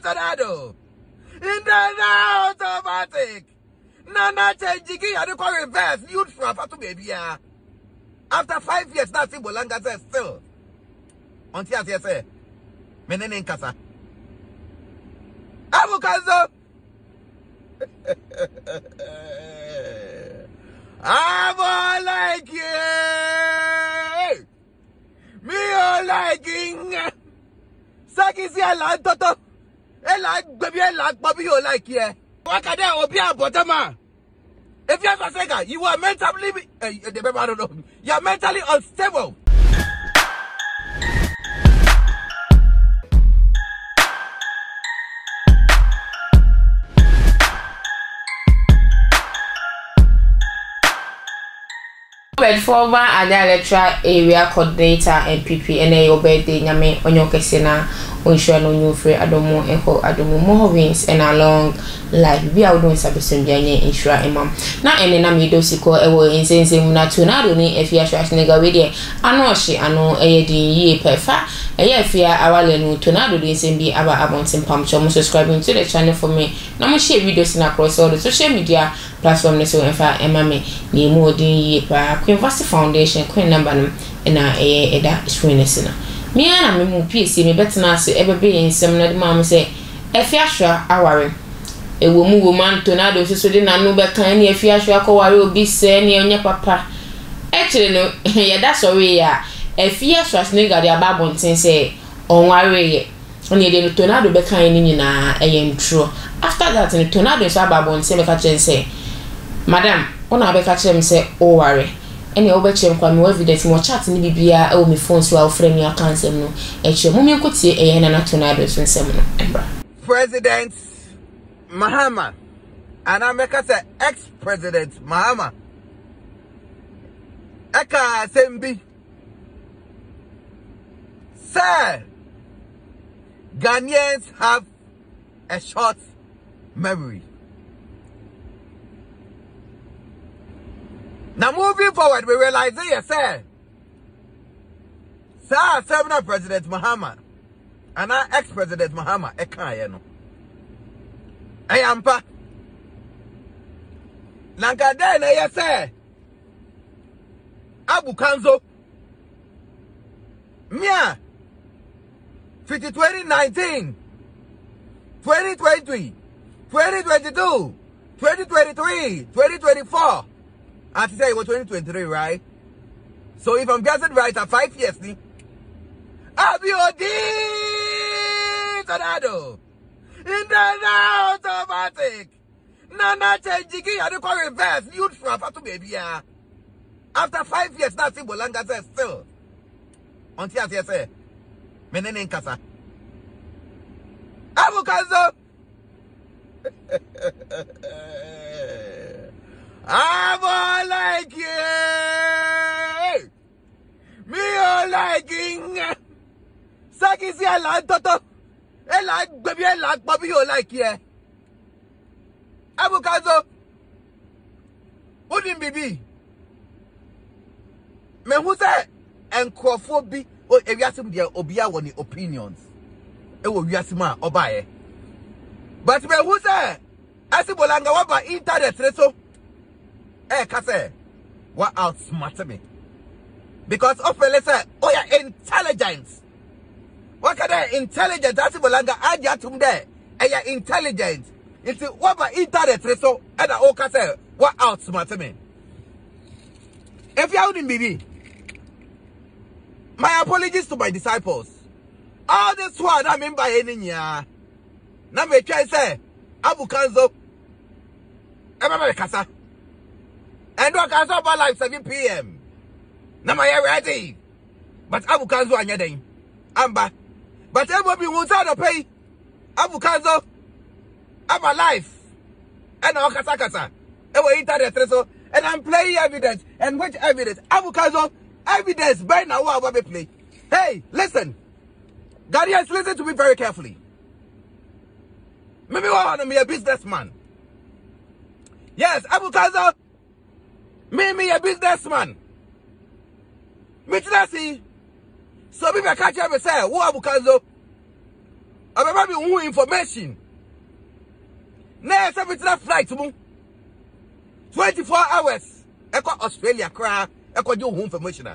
Tonardo. In the automatic. Nana Tvgh, I don't call reverse. You'd from to baby. After 5 years, that's Bolanga says still. Until I say, Menene in Casa. Abukazo. I'm all like you. Me all liking. Saki si ala toto. Ela baby ela baby you like you. Wakade obia botama. If you have a second, you are mentally I don't know. You are mentally unstable. Former Lecturer Area Coordinator MPP and your birthday nyame on your kesena on sure no new free adomo echo adomo more wins and a long life be out doing sabison janye insure imam na ene na mi dosiko ewo insense muna Tonardo ni Afia Schwar nega we dey ano hye ano eye din yie pefa eye Afia awale no Tonardo din sem bi aba abontin pam cho subscribing to the channel for me na mo share videos na across all the social media platform ne so enfa emame ni mu odin yie pa University Foundation Queen number na eda screeners na me ana me mu PC me betena so ebebe ensem na de ma me say Afia Schwar aware ewo mu wo man Tonardo so de na no be kan ni Afia Schwar akoware obi se ni onye papa ekire no ye da sorry ya Afia Schwar nega de ababonten say onware ye oni de Tonardo be kan ni nyina ntro after that ni Tonardo so ababonten be ka chen say madam ona be ka chen say o ware any obechem kwa me evidence mo chat ni bibia e o me phone so friend ya cancel no eche mo me nkotie e na Tonardo so nsem no embra President Mahama and America say ex-president Mahama eka sembi sir Ghanaians have a short memory. Now moving forward, we realize yes, sir. Sir, Seminal President Mahama and our ex-president Mahama, Ekayeno. I am pa. Lankadena, yes, sir. Abu Kanzo. Mia. 2019, 2020, 2022, 2023, 2024. I have to say it was 2023, right? So if I'm guessing right, at 5 years, I'll be Tonardo. In the automatic. Nana Tvgh, I don't call reverse. You'd from to baby. After 5 years, that's it. Bolanga says still. Until I say, Menene in Casa. Abukazo. I'm all like you. Me all liking. Saki si ala toto. Ela baby ela baby you like you. Abukazo. Udin bibi. Me who say encrophobi o ewiasim dia obia woni opinions. E wo wiasima obaye. But me who say asibolanga waba internet so kase, what outsmart me? Because of say, oh yeah, intelligence. What kind of intelligence? That's bolanga adia tum there. Yeah, intelligence. It's what about internet so and kase, what outsmart me? If you wouldn't be, my apologies to my disciples. All this one I mean by any year. Now me try say, Abu Kanzo, Emma Kasa. And what can stop live 7 p.m. Now my ready. But Abu Kanzo and Yadin. Amba. But everybody wants to pay. Abu Kanzo. I'm alive. And I'll Kasa. Internet so. And I'm playing evidence. And which evidence? Abu Kanzo. Evidence. By now, what will play? Hey, listen. Guardians, listen to me very carefully. Maybe I want to be a businessman. Yes, Abu Kanzo. Me a businessman. Me see. So me catch up and say, "Who Abu Kanzo? Abeba bi who information. Na several flight mu. 24 hours. Eko Australia kra. Eko jo information.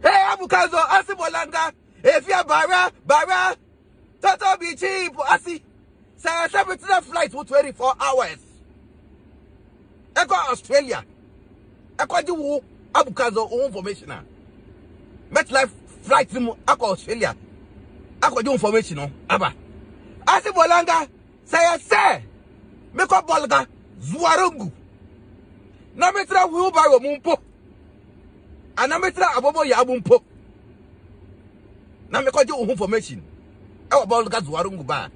Hey Abukazo, asi Bolanga. Afia bara. Toto be cheap. Asi. Say several flight for 24 hours. Eko Australia. Eko jo Abukazo information. MetLife flight mu eko Australia. Eko jo information no. Aba. Asi Bolanga. Say. Make up Bolga. Zuarungu. Na metra wheelbarrow mumpo. Ana metra abobo ya mumpo. Na me kwaje information. E wo Bolga Zuarungu ba.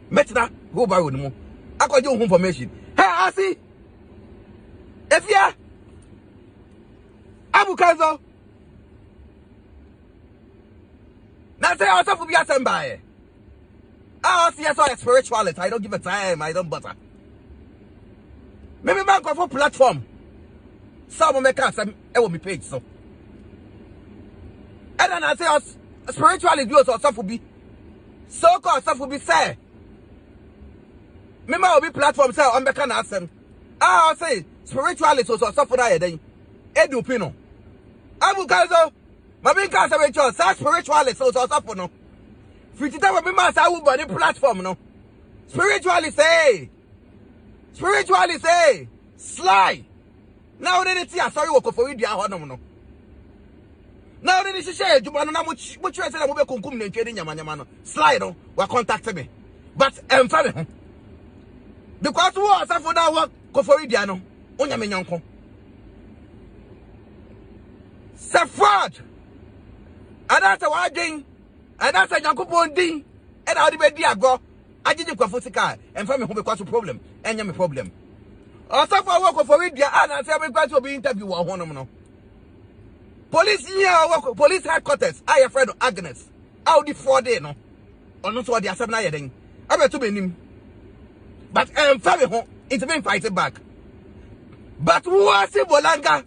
Metra wheelbarrow ni mu. Akwaje information. Hey asi. Afia. Abukazo. Na say also for be asemba. I see so spirituality. I don't give a time. I don't butter. Maybe man go for platform. Some make us will be paid so. And then I say us spirituality do so stuff will be so called stuff will be say. Maybe will be platform say on can ask them. I say spirituality so stuff for that then. Edu pino. Abukazo. My can say spirituality so stuff for no. Fitita will be master who body platform no. Spirituality say sly. Now they see sorry work for you no. Now they share you na much say na mo be kunkum na ntwe nyama no. Sly no wa contact me. But family because who are for that work for you no. Onya me nyanko. Say fraud. Adata wa dwen. Adata nyankopon din. E na odi be di ago. Ajiji kwafo sika and family ho be cause problem. Enya me problem. Also for work for radio and say me to be interview wo ho no. Police here work police headquarters. I friend of Agnes. How the 4 day no. Ono so the asem na ye den. Abeto benim. But family ho it been fighting back. But who are Bolanga?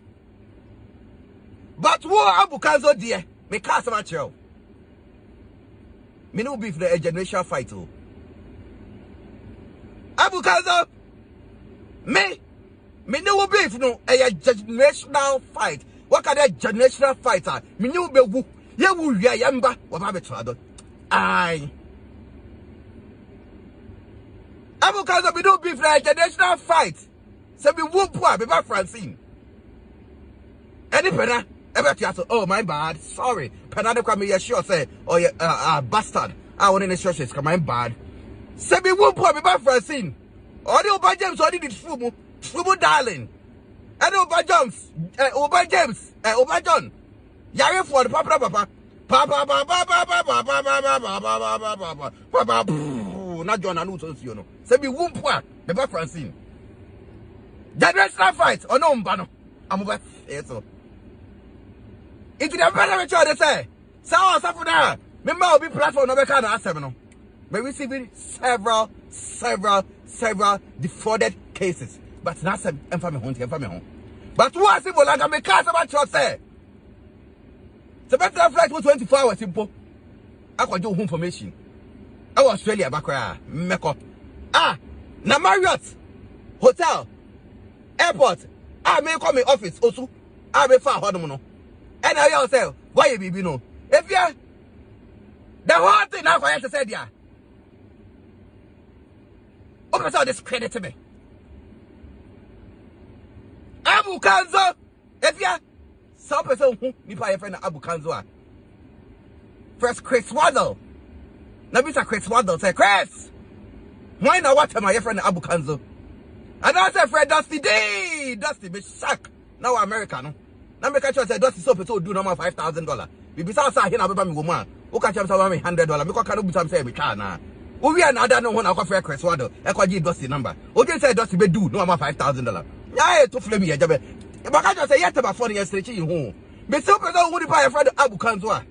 But who Abukazo dear? Me cast my child. Me no beef the generational fight oh. Abukazo, me no beef no a generational fight. What kind of generational fighter? Me no be wu. Ye wu ya yamba. What ma be trado? Aye. Abukazo, me no beef a generational fight. Se be wu poa be ba Francine. Any pena ever tiato. Oh my bad. Sorry. Pena de kwa me sure say oh yeah bastard. I want in the churches come my bad. Se be wu poa be ba Francine. Odi Oba James odi di fumu darling. Edi Oba James Oba James Oba John. Yare for the papa. Not John and Utos, you know. Se be wu poa be ba Francine. Generational fight or no mbano. I'm over so. It is a better choice they say. So for that. Remember will be platform no be can ask them no. May receiving several defrauded cases. But that's a family home. But who are simple like me cast about church say. The better flight for 24 hours simple. I can do information. I was Australia back make up. Na Marriott Hotel Airport. I may come in office also. I may far hard no. And I yourself, why you be no? If you the whole thing now I say there. Open all this credit to me. Abukazo, if you some person who nipa your friend Abukazo. First Chris Waddle. Now Mr. Chris Waddle say Chris. Why not what my friend Abukazo? And I say Fred Dusty be shock. Now American. Now me catch you say Dusty so do normal $5,000. We be say here na be me woman. O catch am say $100. Me ko can do am say be try na. O we another no one akwa Chris Waddle. E ko give Dusty number. O just say Dusty be do normal $5,000. Yeah, to flame here jabe. E ba catch you say yet about 4 years stretch you home. Me so person who buy friend Abukazo.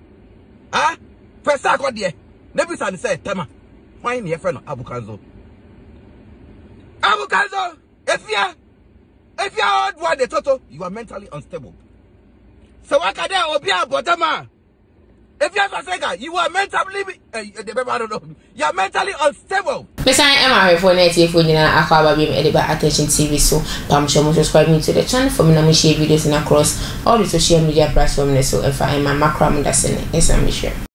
Ah? First akwa there. Nebi san say tema. Why your friend Abukazo? Abukazo, if you are old one the total, you are mentally unstable. So what can there be a bottom? If you are Tvgh, you are mentally, you are mentally unstable. Miss I am a for native food in Aqua Beam Ediba Attention TV. So, I'm sure subscribe me to the channel for me. Share videos and across all the social media platforms. So, if I am a macram, that's an SMB share.